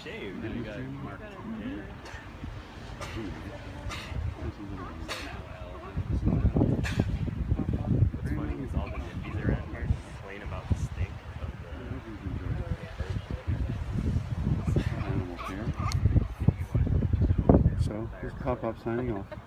shaved. Yeah, got marked. What's funny is all the nippies around here complain about the stink of the animal care. So, this is Pop Up signing off.